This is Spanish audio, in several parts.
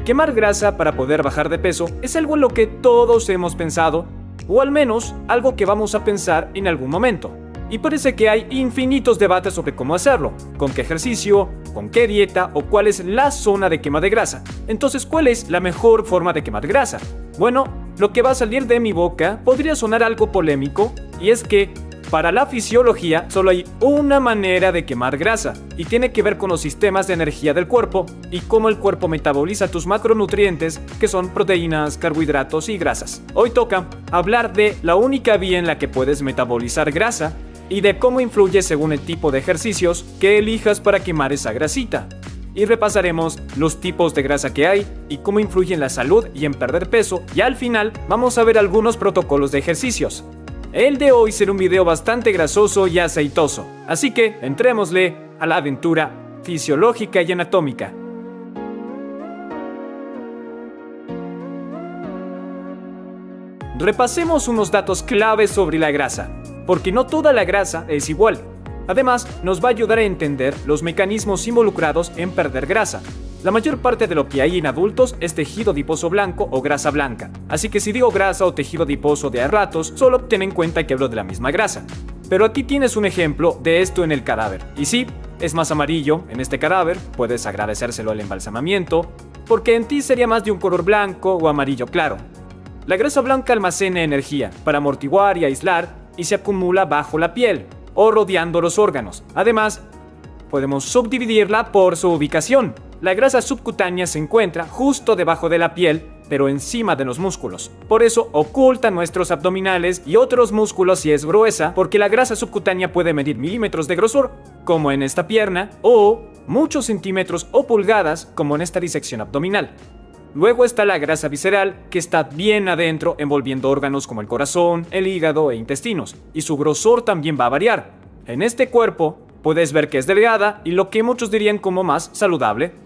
Quemar grasa para poder bajar de peso es algo en lo que todos hemos pensado, o al menos algo que vamos a pensar en algún momento. Y parece que hay infinitos debates sobre cómo hacerlo, con qué ejercicio, con qué dieta o cuál es la zona de quema de grasa. Entonces, ¿cuál es la mejor forma de quemar grasa? Bueno, lo que va a salir de mi boca podría sonar algo polémico, y es que para la fisiología solo hay una manera de quemar grasa, y tiene que ver con los sistemas de energía del cuerpo y cómo el cuerpo metaboliza tus macronutrientes, que son proteínas, carbohidratos y grasas. Hoy toca hablar de la única vía en la que puedes metabolizar grasa y de cómo influye según el tipo de ejercicios que elijas para quemar esa grasita. Y repasaremos los tipos de grasa que hay y cómo influye en la salud y en perder peso, y al final vamos a ver algunos protocolos de ejercicios. El de hoy será un video bastante grasoso y aceitoso, así que entrémosle a la aventura fisiológica y anatómica. Repasemos unos datos claves sobre la grasa, porque no toda la grasa es igual. Además, nos va a ayudar a entender los mecanismos involucrados en perder grasa. La mayor parte de lo que hay en adultos es tejido adiposo blanco o grasa blanca, así que si digo grasa o tejido adiposo de a ratos, solo ten en cuenta que hablo de la misma grasa. Pero aquí tienes un ejemplo de esto en el cadáver. Y sí, es más amarillo en este cadáver, puedes agradecérselo al embalsamamiento, porque en ti sería más de un color blanco o amarillo claro. La grasa blanca almacena energía para amortiguar y aislar y se acumula bajo la piel o rodeando los órganos. Además, podemos subdividirla por su ubicación. La grasa subcutánea se encuentra justo debajo de la piel, pero encima de los músculos. Por eso oculta nuestros abdominales y otros músculos si es gruesa, porque la grasa subcutánea puede medir milímetros de grosor, como en esta pierna, o muchos centímetros o pulgadas, como en esta disección abdominal. Luego está la grasa visceral, que está bien adentro, envolviendo órganos como el corazón, el hígado e intestinos, y su grosor también va a variar. En este cuerpo puedes ver que es delgada y lo que muchos dirían como más saludable.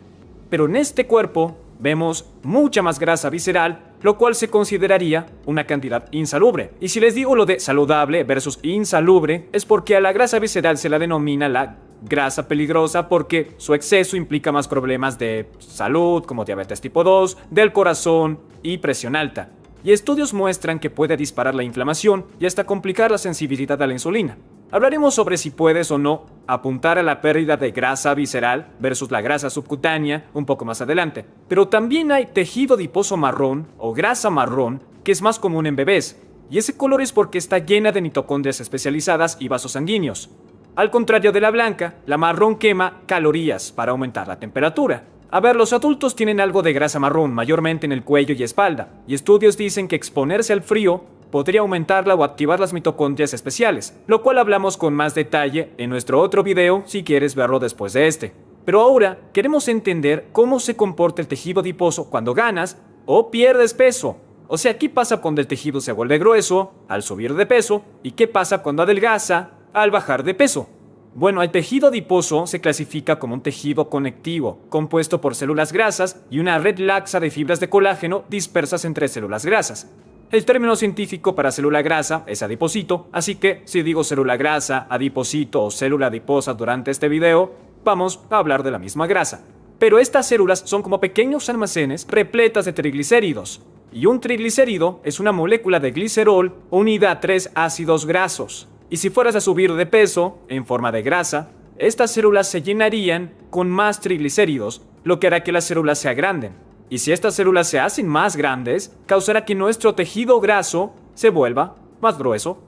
Pero en este cuerpo vemos mucha más grasa visceral, lo cual se consideraría una cantidad insalubre. Y si les digo lo de saludable versus insalubre, es porque a la grasa visceral se la denomina la grasa peligrosa porque su exceso implica más problemas de salud, como diabetes tipo 2, del corazón y presión alta. Y estudios muestran que puede disparar la inflamación y hasta complicar la sensibilidad a la insulina. Hablaremos sobre si puedes o no apuntar a la pérdida de grasa visceral versus la grasa subcutánea un poco más adelante. Pero también hay tejido adiposo marrón o grasa marrón, que es más común en bebés, y ese color es porque está llena de mitocondrias especializadas y vasos sanguíneos. Al contrario de la blanca, la marrón quema calorías para aumentar la temperatura. A ver, los adultos tienen algo de grasa marrón, mayormente en el cuello y espalda, y estudios dicen que exponerse al frío podría aumentarla o activar las mitocondrias especiales, lo cual hablamos con más detalle en nuestro otro video si quieres verlo después de este. Pero ahora queremos entender cómo se comporta el tejido adiposo cuando ganas o pierdes peso. O sea, ¿qué pasa cuando el tejido se vuelve grueso al subir de peso? ¿Y qué pasa cuando adelgaza al bajar de peso? Bueno, el tejido adiposo se clasifica como un tejido conectivo, compuesto por células grasas y una red laxa de fibras de colágeno dispersas entre células grasas. El término científico para célula grasa es adipocito, así que si digo célula grasa, adipocito o célula adiposa durante este video, vamos a hablar de la misma grasa. Pero estas células son como pequeños almacenes repletas de triglicéridos. Y un triglicérido es una molécula de glicerol unida a 3 ácidos grasos. Y si fueras a subir de peso, en forma de grasa, estas células se llenarían con más triglicéridos, lo que hará que las células se agranden. Y si estas células se hacen más grandes, causará que nuestro tejido graso se vuelva más grueso.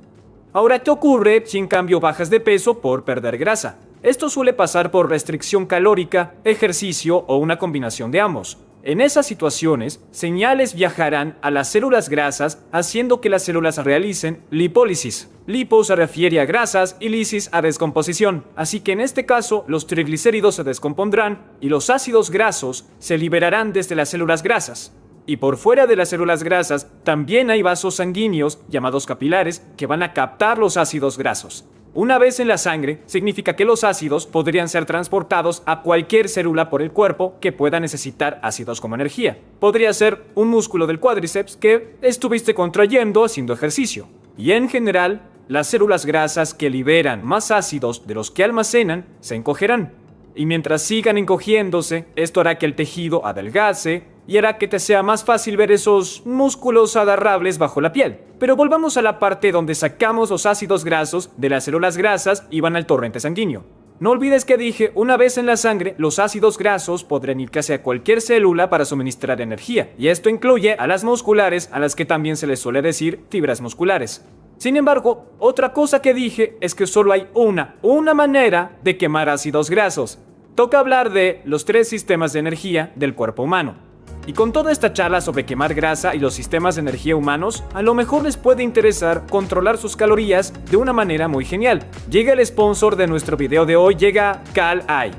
Ahora, ¿qué ocurre si en cambio bajas de peso por perder grasa? Esto suele pasar por restricción calórica, ejercicio o una combinación de ambos. En esas situaciones, señales viajarán a las células grasas, haciendo que las células realicen lipólisis. Lipo se refiere a grasas y lisis a descomposición. Así que en este caso, los triglicéridos se descompondrán y los ácidos grasos se liberarán desde las células grasas. Y por fuera de las células grasas, también hay vasos sanguíneos, llamados capilares, que van a captar los ácidos grasos. Una vez en la sangre, significa que los ácidos podrían ser transportados a cualquier célula por el cuerpo que pueda necesitar ácidos como energía. Podría ser un músculo del cuádriceps que estuviste contrayendo haciendo ejercicio. Y en general, las células grasas que liberan más ácidos de los que almacenan se encogerán. Y mientras sigan encogiéndose, esto hará que el tejido adelgace y hará que te sea más fácil ver esos músculos agarrables bajo la piel. Pero volvamos a la parte donde sacamos los ácidos grasos de las células grasas y van al torrente sanguíneo. No olvides que dije, una vez en la sangre, los ácidos grasos podrán ir casi a cualquier célula para suministrar energía, y esto incluye a las musculares, a las que también se les suele decir fibras musculares. Sin embargo, otra cosa que dije es que solo hay una manera de quemar ácidos grasos. Toca hablar de los 3 sistemas de energía del cuerpo humano. Y con toda esta charla sobre quemar grasa y los sistemas de energía humanos, a lo mejor les puede interesar controlar sus calorías de una manera muy genial. Llega el sponsor de nuestro video de hoy, llega Cal-Eye.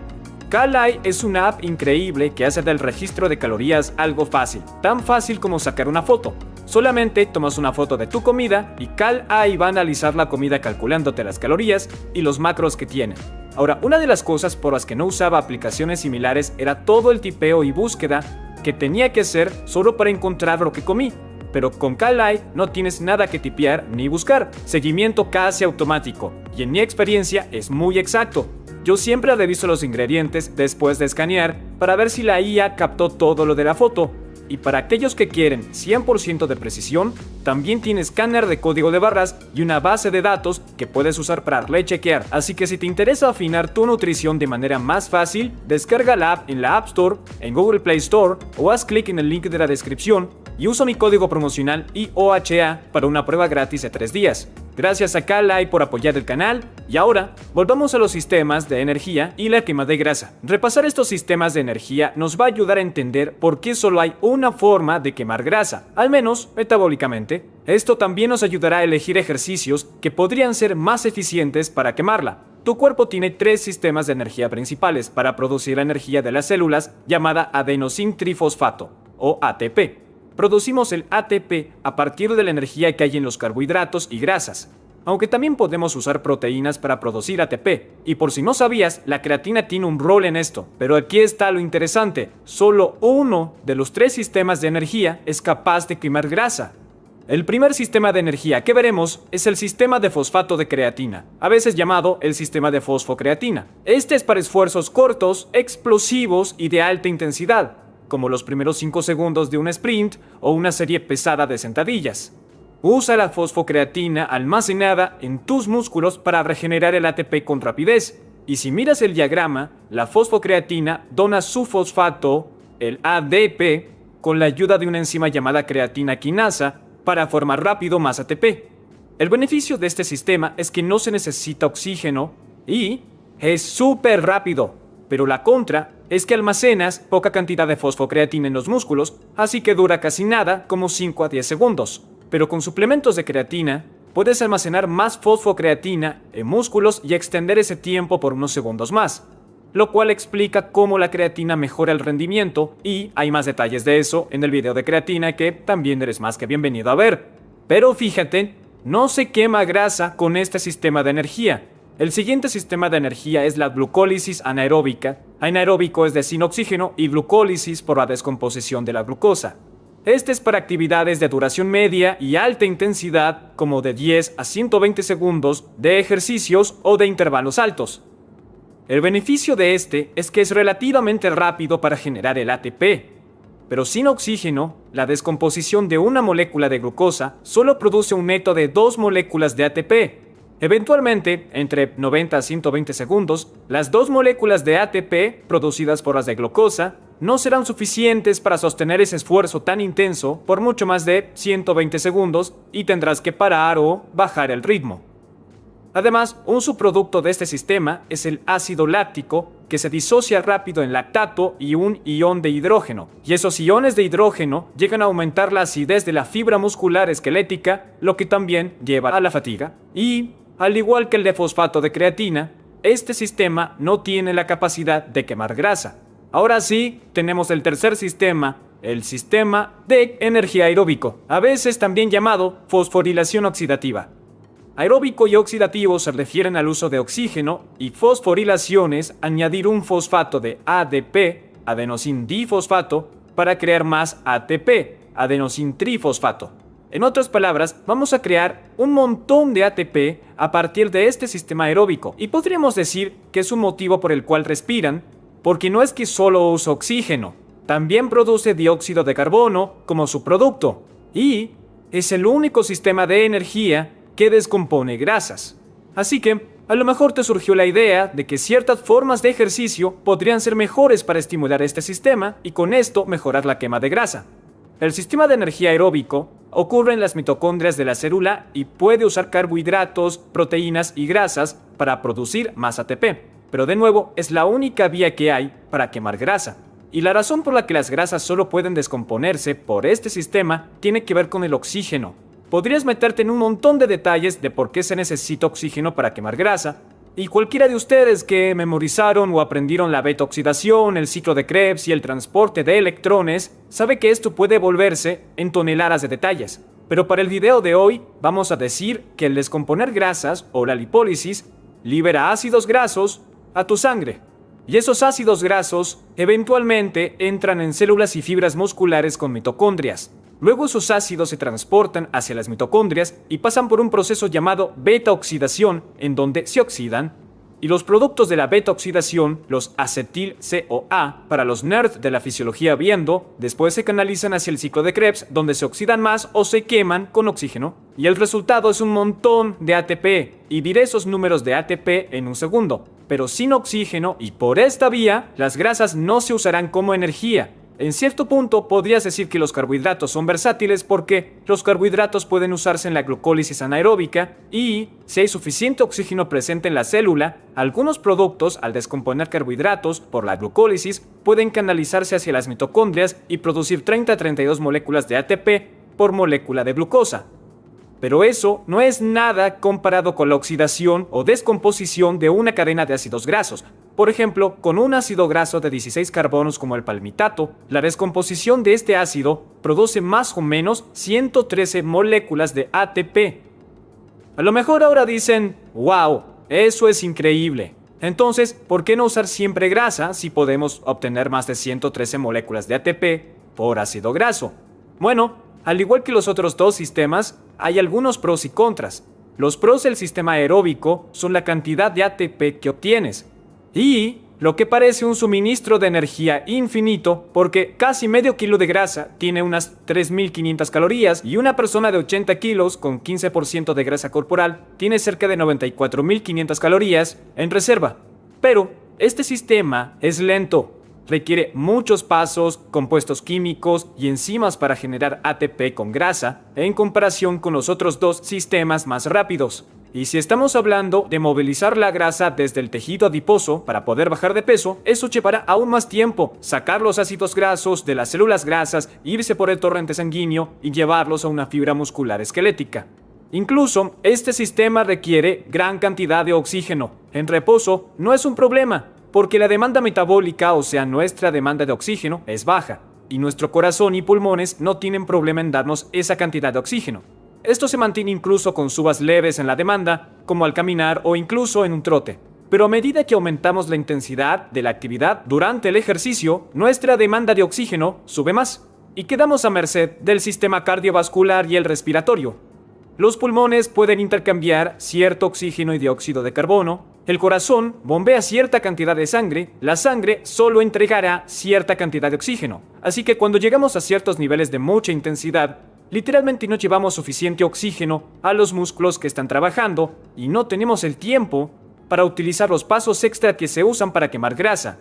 Cal-Eye es una app increíble que hace del registro de calorías algo fácil, tan fácil como sacar una foto. Solamente tomas una foto de tu comida y Cal-Eye va a analizar la comida calculándote las calorías y los macros que tiene. Ahora, una de las cosas por las que no usaba aplicaciones similares era todo el tipeo y búsqueda que tenía que hacer solo para encontrar lo que comí. Pero con Cal-Eye no tienes nada que tipear ni buscar, seguimiento casi automático, y en mi experiencia es muy exacto. Yo siempre reviso los ingredientes después de escanear para ver si la IA captó todo lo de la foto. Y para aquellos que quieren 100% de precisión, también tiene escáner de código de barras y una base de datos que puedes usar para rechequear. Así que si te interesa afinar tu nutrición de manera más fácil, descarga la app en la App Store, en Google Play Store o haz clic en el link de la descripción y usa mi código promocional IOHA para una prueba gratis de 3 días. Gracias a Cal-Eye por apoyar el canal. Y ahora, volvamos a los sistemas de energía y la quema de grasa. Repasar estos sistemas de energía nos va a ayudar a entender por qué solo hay una forma de quemar grasa, al menos metabólicamente. Esto también nos ayudará a elegir ejercicios que podrían ser más eficientes para quemarla. Tu cuerpo tiene 3 sistemas de energía principales para producir la energía de las células, llamada adenosíntrifosfato, o ATP. Producimos el ATP a partir de la energía que hay en los carbohidratos y grasas, aunque también podemos usar proteínas para producir ATP. Y por si no sabías, la creatina tiene un rol en esto. Pero aquí está lo interesante, solo uno de los 3 sistemas de energía es capaz de quemar grasa. El primer sistema de energía que veremos es el sistema de fosfato de creatina, a veces llamado el sistema de fosfocreatina. Este es para esfuerzos cortos, explosivos y de alta intensidad, como los primeros 5 segundos de un sprint o una serie pesada de sentadillas. Usa la fosfocreatina almacenada en tus músculos para regenerar el ATP con rapidez. Y si miras el diagrama, la fosfocreatina dona su fosfato, el ADP, con la ayuda de una enzima llamada creatina quinasa para formar rápido más ATP. El beneficio de este sistema es que no se necesita oxígeno y es súper rápido. Pero la contra es que almacenas poca cantidad de fosfocreatina en los músculos, así que dura casi nada, como 5 a 10 segundos. Pero con suplementos de creatina, puedes almacenar más fosfocreatina en músculos y extender ese tiempo por unos segundos más, lo cual explica cómo la creatina mejora el rendimiento, y hay más detalles de eso en el video de creatina que también eres más que bienvenido a ver. Pero fíjate, no se quema grasa con este sistema de energía. El siguiente sistema de energía es la glucólisis anaeróbica. Anaeróbico es de sin oxígeno y glucólisis por la descomposición de la glucosa. Este es para actividades de duración media y alta intensidad, como de 10 a 120 segundos, de ejercicios o de intervalos altos. El beneficio de este es que es relativamente rápido para generar el ATP. Pero sin oxígeno, la descomposición de una molécula de glucosa solo produce un neto de 2 moléculas de ATP. Eventualmente, entre 90 a 120 segundos, las 2 moléculas de ATP producidas por las de glucosa no serán suficientes para sostener ese esfuerzo tan intenso por mucho más de 120 segundos y tendrás que parar o bajar el ritmo. Además, un subproducto de este sistema es el ácido láctico, que se disocia rápido en lactato y un ion de hidrógeno. Y esos iones de hidrógeno llegan a aumentar la acidez de la fibra muscular esquelética, lo que también lleva a la fatiga. Y, al igual que el de fosfato de creatina, este sistema no tiene la capacidad de quemar grasa. Ahora sí, tenemos el tercer sistema, el sistema de energía aeróbico, a veces también llamado fosforilación oxidativa. Aeróbico y oxidativo se refieren al uso de oxígeno, y fosforilación es añadir un fosfato de ADP, adenosín difosfato, para crear más ATP, adenosín trifosfato. En otras palabras, vamos a crear un montón de ATP a partir de este sistema aeróbico, y podríamos decir que es un motivo por el cual respiran, porque no es que solo usa oxígeno, también produce dióxido de carbono como su producto y es el único sistema de energía que descompone grasas. Así que, a lo mejor te surgió la idea de que ciertas formas de ejercicio podrían ser mejores para estimular este sistema y con esto mejorar la quema de grasa. El sistema de energía aeróbico ocurre en las mitocondrias de la célula y puede usar carbohidratos, proteínas y grasas para producir más ATP. Pero de nuevo, es la única vía que hay para quemar grasa. Y la razón por la que las grasas solo pueden descomponerse por este sistema tiene que ver con el oxígeno. Podrías meterte en un montón de detalles de por qué se necesita oxígeno para quemar grasa, y cualquiera de ustedes que memorizaron o aprendieron la beta-oxidación, el ciclo de Krebs y el transporte de electrones, sabe que esto puede volverse en toneladas de detalles. Pero para el video de hoy vamos a decir que el descomponer grasas o la lipólisis libera ácidos grasos a tu sangre. Y esos ácidos grasos eventualmente entran en células y fibras musculares con mitocondrias. Luego esos ácidos se transportan hacia las mitocondrias y pasan por un proceso llamado beta-oxidación, en donde se oxidan. Y los productos de la beta-oxidación, los acetil-CoA, para los nerds de la fisiología viendo, después se canalizan hacia el ciclo de Krebs, donde se oxidan más o se queman con oxígeno. Y el resultado es un montón de ATP, y diré esos números de ATP en un segundo. Pero sin oxígeno y por esta vía, las grasas no se usarán como energía. En cierto punto podrías decir que los carbohidratos son versátiles porque los carbohidratos pueden usarse en la glucólisis anaeróbica y, si hay suficiente oxígeno presente en la célula, algunos productos, al descomponer carbohidratos por la glucólisis, pueden canalizarse hacia las mitocondrias y producir 30 a 32 moléculas de ATP por molécula de glucosa. Pero eso no es nada comparado con la oxidación o descomposición de una cadena de ácidos grasos. Por ejemplo, con un ácido graso de 16 carbonos como el palmitato, la descomposición de este ácido produce más o menos 113 moléculas de ATP. A lo mejor ahora dicen, wow, eso es increíble. Entonces, ¿por qué no usar siempre grasa si podemos obtener más de 113 moléculas de ATP por ácido graso? Bueno, al igual que los otros dos sistemas, hay algunos pros y contras. Los pros del sistema aeróbico son la cantidad de ATP que obtienes y lo que parece un suministro de energía infinito, porque casi medio kilo de grasa tiene unas 3.500 calorías y una persona de 80 kilos con 15% de grasa corporal tiene cerca de 94.500 calorías en reserva. Pero este sistema es lento. Requiere muchos pasos, compuestos químicos y enzimas para generar ATP con grasa, en comparación con los otros dos sistemas más rápidos. Y si estamos hablando de movilizar la grasa desde el tejido adiposo para poder bajar de peso, eso llevará aún más tiempo. Sacar los ácidos grasos de las células grasas, irse por el torrente sanguíneo y llevarlos a una fibra muscular esquelética. Incluso, este sistema requiere gran cantidad de oxígeno. En reposo no es un problema, porque la demanda metabólica, o sea, nuestra demanda de oxígeno, es baja, y nuestro corazón y pulmones no tienen problema en darnos esa cantidad de oxígeno. Esto se mantiene incluso con subas leves en la demanda, como al caminar o incluso en un trote. Pero a medida que aumentamos la intensidad de la actividad durante el ejercicio, nuestra demanda de oxígeno sube más, y quedamos a merced del sistema cardiovascular y el respiratorio. Los pulmones pueden intercambiar cierto oxígeno y dióxido de carbono. El corazón bombea cierta cantidad de sangre. La sangre solo entregará cierta cantidad de oxígeno. Así que cuando llegamos a ciertos niveles de mucha intensidad, literalmente no llevamos suficiente oxígeno a los músculos que están trabajando y no tenemos el tiempo para utilizar los pasos extra que se usan para quemar grasa.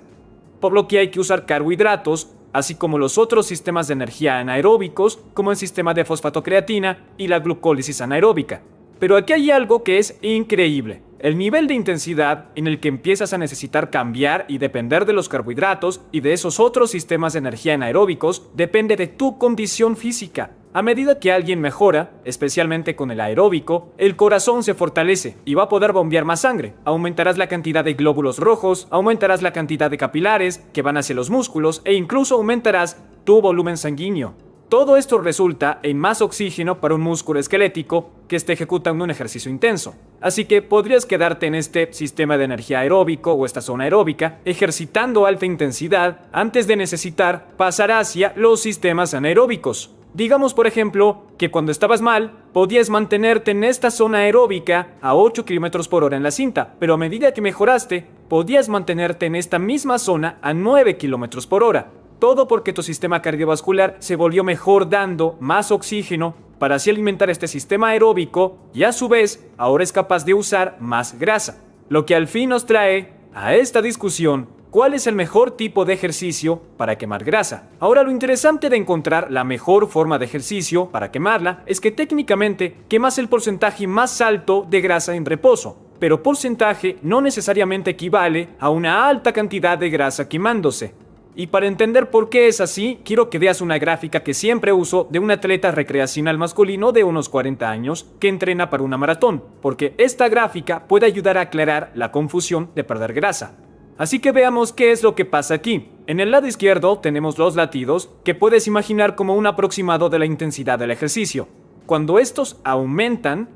Por lo que hay que usar carbohidratos, así como los otros sistemas de energía anaeróbicos, como el sistema de fosfatocreatina y la glucólisis anaeróbica. Pero aquí hay algo que es increíble. El nivel de intensidad en el que empiezas a necesitar cambiar y depender de los carbohidratos y de esos otros sistemas de energía anaeróbicos depende de tu condición física. A medida que alguien mejora, especialmente con el aeróbico, el corazón se fortalece y va a poder bombear más sangre. Aumentarás la cantidad de glóbulos rojos, aumentarás la cantidad de capilares que van hacia los músculos e incluso aumentarás tu volumen sanguíneo. Todo esto resulta en más oxígeno para un músculo esquelético que esté ejecutando un ejercicio intenso. Así que podrías quedarte en este sistema de energía aeróbico o esta zona aeróbica, ejercitando alta intensidad antes de necesitar pasar hacia los sistemas anaeróbicos. Digamos, por ejemplo, que cuando estabas mal, podías mantenerte en esta zona aeróbica a 8 km/h en la cinta, pero a medida que mejoraste, podías mantenerte en esta misma zona a 9 km/h. Todo porque tu sistema cardiovascular se volvió mejor dando más oxígeno para así alimentar este sistema aeróbico y a su vez ahora es capaz de usar más grasa. Lo que al fin nos trae a esta discusión: ¿cuál es el mejor tipo de ejercicio para quemar grasa? Ahora, lo interesante de encontrar la mejor forma de ejercicio para quemarla es que técnicamente quemas el porcentaje más alto de grasa en reposo, pero porcentaje no necesariamente equivale a una alta cantidad de grasa quemándose. Y para entender por qué es así, quiero que veas una gráfica que siempre uso de un atleta recreacional masculino de unos 40 años que entrena para una maratón, porque esta gráfica puede ayudar a aclarar la confusión de perder grasa. Así que veamos qué es lo que pasa aquí. En el lado izquierdo tenemos los latidos, que puedes imaginar como un aproximado de la intensidad del ejercicio. Cuando estos aumentan,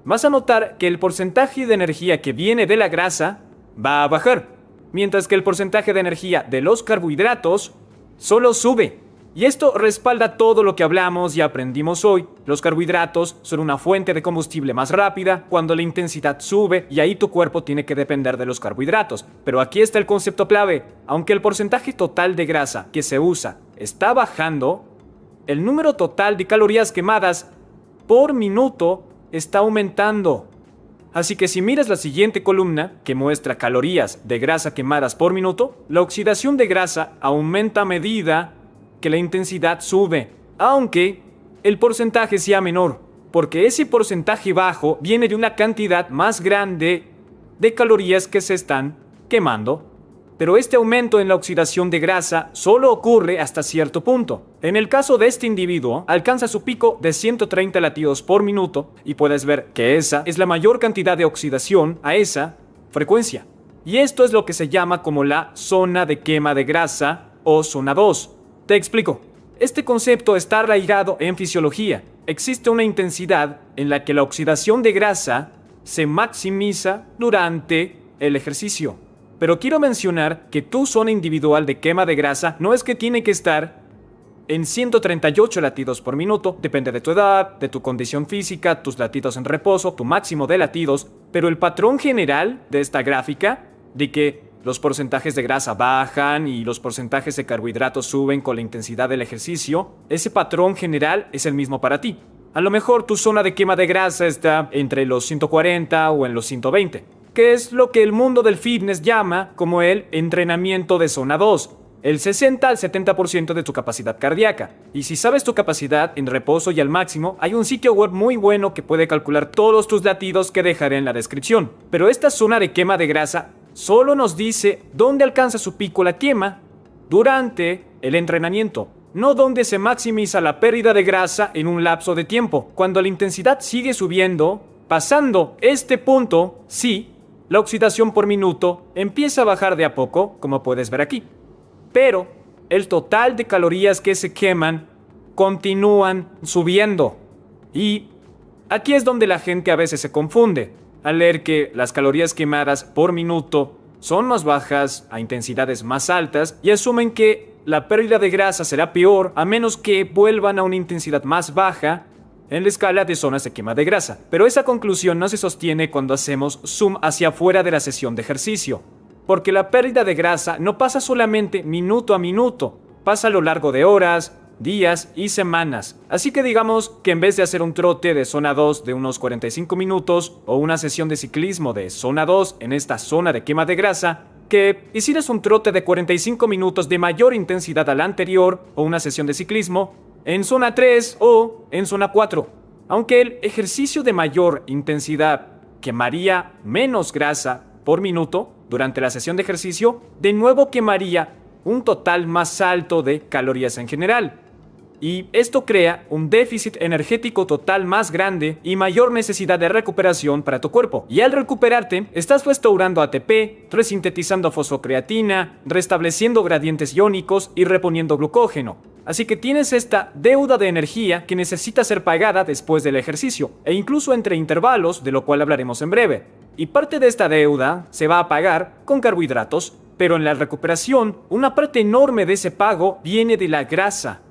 vas a notar que el porcentaje de energía que viene de la grasa va a bajar, mientras que el porcentaje de energía de los carbohidratos solo sube. Y esto respalda todo lo que hablamos y aprendimos hoy. Los carbohidratos son una fuente de combustible más rápida cuando la intensidad sube, y ahí tu cuerpo tiene que depender de los carbohidratos. Pero aquí está el concepto clave: aunque el porcentaje total de grasa que se usa está bajando, el número total de calorías quemadas por minuto está aumentando. Así que si miras la siguiente columna, que muestra calorías de grasa quemadas por minuto, la oxidación de grasa aumenta a medida que la intensidad sube, aunque el porcentaje sea menor, porque ese porcentaje bajo viene de una cantidad más grande de calorías que se están quemando. Pero este aumento en la oxidación de grasa solo ocurre hasta cierto punto. En el caso de este individuo, alcanza su pico de 130 latidos por minuto, y puedes ver que esa es la mayor cantidad de oxidación a esa frecuencia. Y esto es lo que se llama como la zona de quema de grasa o zona 2. Te explico. Este concepto está arraigado en fisiología. Existe una intensidad en la que la oxidación de grasa se maximiza durante el ejercicio. Pero quiero mencionar que tu zona individual de quema de grasa no es que tiene que estar en 138 latidos por minuto, depende de tu edad, de tu condición física, tus latidos en reposo, tu máximo de latidos, pero el patrón general de esta gráfica, de que los porcentajes de grasa bajan y los porcentajes de carbohidratos suben con la intensidad del ejercicio, ese patrón general es el mismo para ti. A lo mejor tu zona de quema de grasa está entre los 140 o en los 120. Que es lo que el mundo del fitness llama como el entrenamiento de zona 2, el 60 al 70% de tu capacidad cardíaca. Y si sabes tu capacidad en reposo y al máximo, hay un sitio web muy bueno que puede calcular todos tus latidos que dejaré en la descripción. Pero esta zona de quema de grasa solo nos dice dónde alcanza su pico la quema durante el entrenamiento, no dónde se maximiza la pérdida de grasa en un lapso de tiempo. Cuando la intensidad sigue subiendo, pasando este punto, sí, la oxidación por minuto empieza a bajar de a poco, como puedes ver aquí. Pero el total de calorías que se queman continúan subiendo. Y aquí es donde la gente a veces se confunde al leer que las calorías quemadas por minuto son más bajas a intensidades más altas y asumen que la pérdida de grasa será peor a menos que vuelvan a una intensidad más baja en la escala de zonas de quema de grasa. Pero esa conclusión no se sostiene cuando hacemos zoom hacia afuera de la sesión de ejercicio, porque la pérdida de grasa no pasa solamente minuto a minuto, pasa a lo largo de horas, días y semanas. Así que digamos que en vez de hacer un trote de zona 2 de unos 45 minutos o una sesión de ciclismo de zona 2 en esta zona de quema de grasa, que hicieras un trote de 45 minutos de mayor intensidad a la anterior o una sesión de ciclismo en zona 3 o en zona 4. Aunque el ejercicio de mayor intensidad quemaría menos grasa por minuto durante la sesión de ejercicio, de nuevo quemaría un total más alto de calorías en general. Y esto crea un déficit energético total más grande y mayor necesidad de recuperación para tu cuerpo. Y al recuperarte, estás restaurando ATP, resintetizando fosfocreatina, restableciendo gradientes iónicos y reponiendo glucógeno. Así que tienes esta deuda de energía que necesita ser pagada después del ejercicio, e incluso entre intervalos, de lo cual hablaremos en breve. Y parte de esta deuda se va a pagar con carbohidratos, pero en la recuperación, una parte enorme de ese pago viene de la grasa.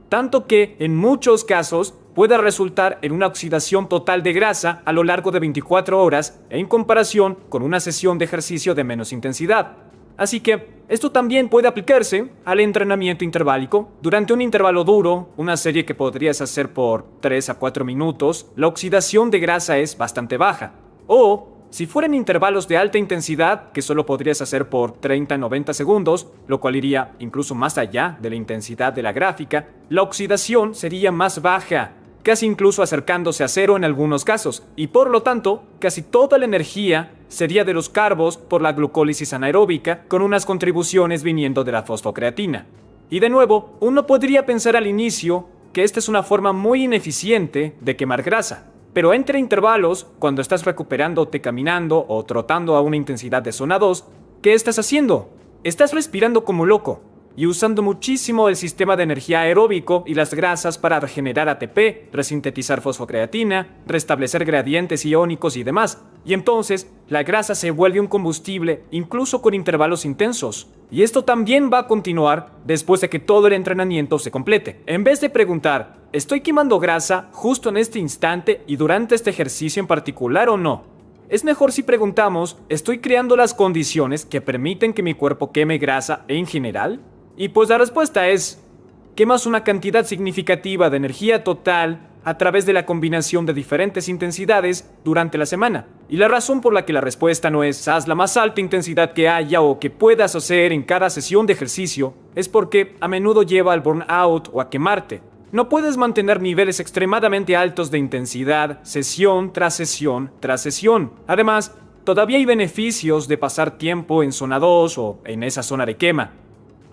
Tanto que, en muchos casos, puede resultar en una oxidación total de grasa a lo largo de 24 horas en comparación con una sesión de ejercicio de menos intensidad. Así que esto también puede aplicarse al entrenamiento interválico. Durante un intervalo duro, una serie que podrías hacer por 3 a 4 minutos, la oxidación de grasa es bastante baja. O si fueran intervalos de alta intensidad, que solo podrías hacer por 30 a 90 segundos, lo cual iría incluso más allá de la intensidad de la gráfica, la oxidación sería más baja, casi incluso acercándose a cero en algunos casos, y por lo tanto, casi toda la energía sería de los carbos por la glucólisis anaeróbica, con unas contribuciones viniendo de la fosfocreatina. Y de nuevo, uno podría pensar al inicio que esta es una forma muy ineficiente de quemar grasa. Pero entre intervalos, cuando estás recuperándote caminando o trotando a una intensidad de zona 2, ¿qué estás haciendo? Estás respirando como loco y usando muchísimo el sistema de energía aeróbico y las grasas para regenerar ATP, resintetizar fosfocreatina, restablecer gradientes iónicos y demás. Y entonces, la grasa se vuelve un combustible incluso con intervalos intensos. Y esto también va a continuar después de que todo el entrenamiento se complete. En vez de preguntar, ¿estoy quemando grasa justo en este instante y durante este ejercicio en particular o no? Es mejor si preguntamos, ¿estoy creando las condiciones que permiten que mi cuerpo queme grasa en general? Y pues la respuesta es, quemas una cantidad significativa de energía total a través de la combinación de diferentes intensidades durante la semana. Y la razón por la que la respuesta no es haz la más alta intensidad que haya o que puedas hacer en cada sesión de ejercicio, es porque a menudo lleva al burnout o a quemarte. No puedes mantener niveles extremadamente altos de intensidad sesión tras sesión tras sesión. Además, todavía hay beneficios de pasar tiempo en zona 2 o en esa zona de quema.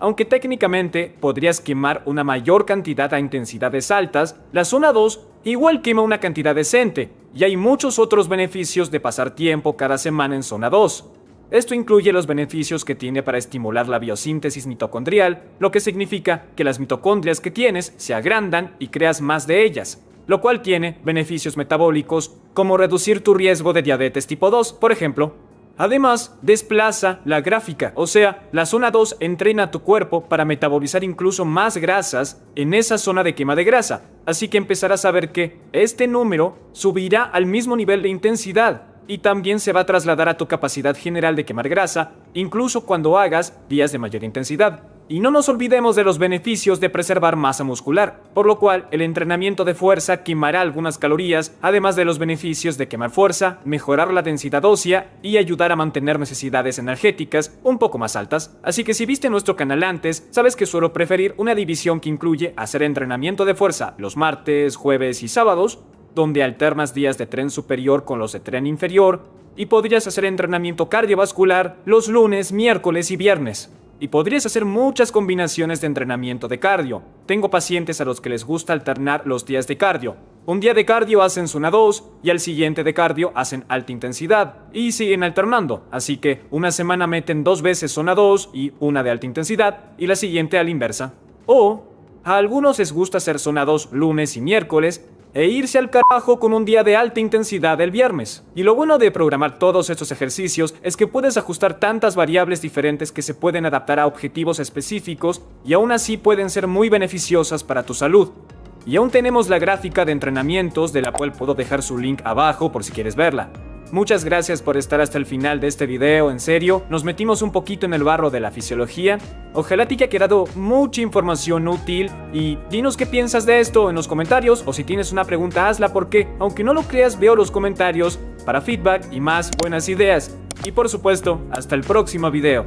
Aunque técnicamente podrías quemar una mayor cantidad a intensidades altas, la zona 2 igual quema una cantidad decente, y hay muchos otros beneficios de pasar tiempo cada semana en zona 2. Esto incluye los beneficios que tiene para estimular la biosíntesis mitocondrial, lo que significa que las mitocondrias que tienes se agrandan y creas más de ellas, lo cual tiene beneficios metabólicos como reducir tu riesgo de diabetes tipo 2, por ejemplo. Además, desplaza la gráfica, o sea, la zona 2 entrena a tu cuerpo para metabolizar incluso más grasas en esa zona de quema de grasa, así que empezarás a ver que este número subirá al mismo nivel de intensidad y también se va a trasladar a tu capacidad general de quemar grasa, incluso cuando hagas días de mayor intensidad. Y no nos olvidemos de los beneficios de preservar masa muscular, por lo cual el entrenamiento de fuerza quemará algunas calorías, además de los beneficios de quemar fuerza, mejorar la densidad ósea y ayudar a mantener necesidades energéticas un poco más altas. Así que si viste nuestro canal antes, sabes que suelo preferir una división que incluye hacer entrenamiento de fuerza los martes, jueves y sábados, donde alternas días de tren superior con los de tren inferior, y podrías hacer entrenamiento cardiovascular los lunes, miércoles y viernes. Y podrías hacer muchas combinaciones de entrenamiento de cardio. Tengo pacientes a los que les gusta alternar los días de cardio. Un día de cardio hacen zona 2 y al siguiente de cardio hacen alta intensidad. Y siguen alternando, así que una semana meten 2 veces zona 2 y una de alta intensidad y la siguiente a la inversa. O a algunos les gusta hacer zona 2 lunes y miércoles e irse al carajo con un día de alta intensidad el viernes. Y lo bueno de programar todos estos ejercicios es que puedes ajustar tantas variables diferentes que se pueden adaptar a objetivos específicos y aún así pueden ser muy beneficiosas para tu salud. Y aún tenemos la gráfica de entrenamientos, de la cual puedo dejar su link abajo por si quieres verla. Muchas gracias por estar hasta el final de este video, en serio, nos metimos un poquito en el barro de la fisiología. Ojalá te haya quedado mucha información útil y dinos qué piensas de esto en los comentarios o si tienes una pregunta hazla porque, aunque no lo creas, veo los comentarios para feedback y más buenas ideas. Y por supuesto, hasta el próximo video.